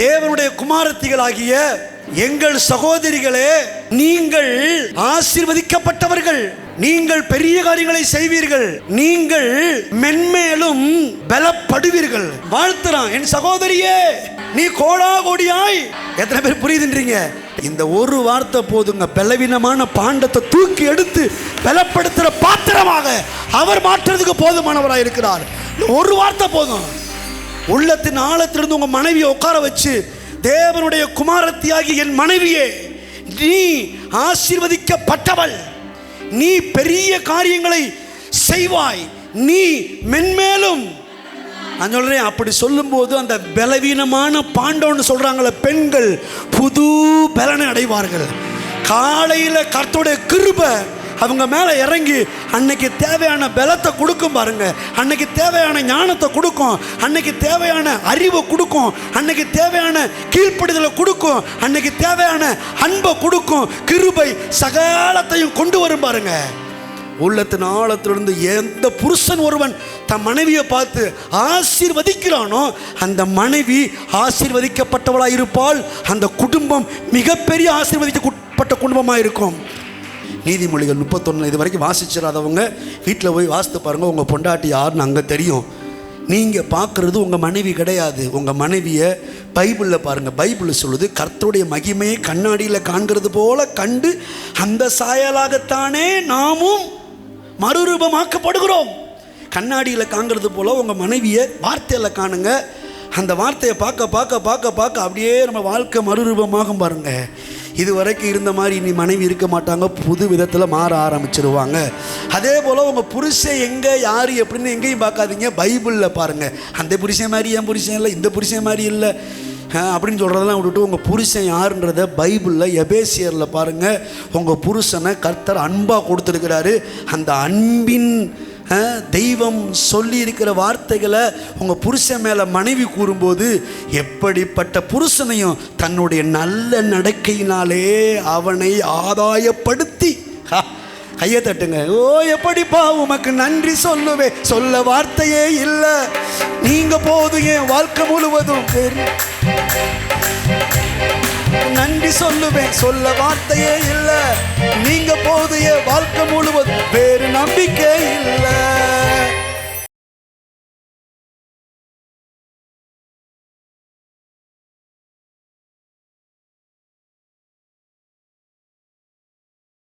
தேவனுடைய குமாரத்திகளாகிய எங்கள் சகோதரிகளே, நீங்கள் ஆசீர்வதிக்கப்பட்டவர்கள். நீங்கள் பெரிய காரியங்களை செய்வீர்கள். நீங்கள் மென்மேலும் பலப்படுவீர்கள். வாழ்த்துறான். என் சகோதரியே, நீ கோடா கோடியாய். எத்தனை பேர் புரியுதுன்றீங்க? இந்த ஒரு வார்த்தை போதுங்க, பலவீனமான பாண்டத்தை தூக்கி எடுத்து பலப்படுத்துற பாத்திரமாக அவர் மாற்றுறதுக்கு போதுமானவராக இருக்கிறார். ஒரு வார்த்தை போதும். உள்ளத்தின் ஆழத்திலிருந்து உங்க மனைவியை உட்கார வச்சு, தேவனுடைய குமாரத்தியாகி என் மனைவியே, நீ ஆசீர்வதிக்கப்பட்டவள். நீ பெரிய காரியங்களை செய்வாய். நீ மென்மேலும். நான் சொல்றேன், அப்படி சொல்லும் போது அந்த பலவீனமான பாண்டவன்னு சொல்றாங்களே பெண்கள், புது பலனை அடைவார்கள். காலையில கர்த்தருடைய கிருபை அவங்க மேல இறங்கி அன்னைக்கு தேவையான பலத்தை கொடுக்கும் பாருங்க. அன்னைக்கு தேவையான ஞானத்தை கொடுக்கும், அன்னைக்கு தேவையான அறிவை கொடுக்கும், அன்னைக்கு தேவையான கீழ்ப்படுதலை கொடுக்கும், அன்னைக்கு தேவையான அன்பை கொடுக்கும். கிருபை சகலத்தையும் கொண்டு வரும் பாருங்க. உள்ளத்தின் ஆழத்திலிருந்து எந்த புருஷன் ஒருவன் தன் மனைவியை பார்த்து ஆசீர்வதிக்கிறானோ அந்த மனைவி ஆசீர்வதிக்கப்பட்டவளாக இருப்பாள். அந்த குடும்பம் மிகப்பெரிய ஆசீர்வதிக்கப்பட்ட குடும்பமாக இருக்கும். நீதிமொழிகள் 31 இது வரைக்கும் வாசிச்சிடாதவங்க வீட்டில் போய் வாசித்து பாருங்கள். உங்கள் பொண்டாட்டி யாருன்னு அங்கே தெரியும். நீங்கள் பார்க்குறது உங்கள் மனைவி கிடையாது. உங்கள் மனைவியை பைபிளில் பாருங்கள். பைபிள் சொல்லுது, கர்த்தருடைய மகிமையை கண்ணாடியில் காண்கிறது போல கண்டு அந்த சாயலாகத்தானே நாமும் மறுரூபமாக்கப்படுகிறோம். கண்ணாடியில் காண்கிறது போல் உங்கள் மனைவியை வார்த்தையில் காணுங்க. அந்த வார்த்தையை பார்க்க பார்க்க பார்க்க பார்க்க அப்படியே நம்ம வாழ்க்கை மறுரூபமாகும் பாருங்க. இது வரைக்கும் இருந்த மாதிரி இனி மனைவி இருக்க மாட்டாங்க, புது விதத்தில் மாற ஆரம்பிச்சிருவாங்க. அதே போல் உங்கள் புருஷன் எங்கே யார் எப்படின்னு எங்கேயும் பார்க்காதீங்க, பைபிளில் பாருங்கள். அந்த புருஷன் மாதிரி என் புருஷன் இல்லை, இந்த புருஷன் மாதிரி இல்லை அப்படின்னு சொல்கிறதெல்லாம் விட்டுட்டு உங்கள் புருஷன் யாருன்றதை பைபிளில் எபேசியரில் பாருங்கள். உங்கள் புருஷனை கர்த்தர் அன்பாக கொடுத்துருக்கிறாரு. அந்த அன்பின் தெய்வம் சொல்லி இருக்கிற வார்த்தைகளை உங்கள் புருஷன் மேலே மனைவி கூறும்போது எப்படிப்பட்ட புருஷனையும் தன்னுடைய நல்ல நடக்கையினாலே அவனை ஆதாயப்படுத்தி, கையை தட்டுங்க. ஓ எப்படிப்பா உமக்கு நன்றி சொல்லுவேன், சொல்ல வார்த்தையே இல்லை. நீங்க போது என் வாழ்க்கை முழுவதும் நன்றி சொல்லுவேன், சொல்ல வார்த்தையே இல்லை. நீங்க போது என் வாழ்க்கை முழுவதும் வேறு நம்பிக்கை இல்லை.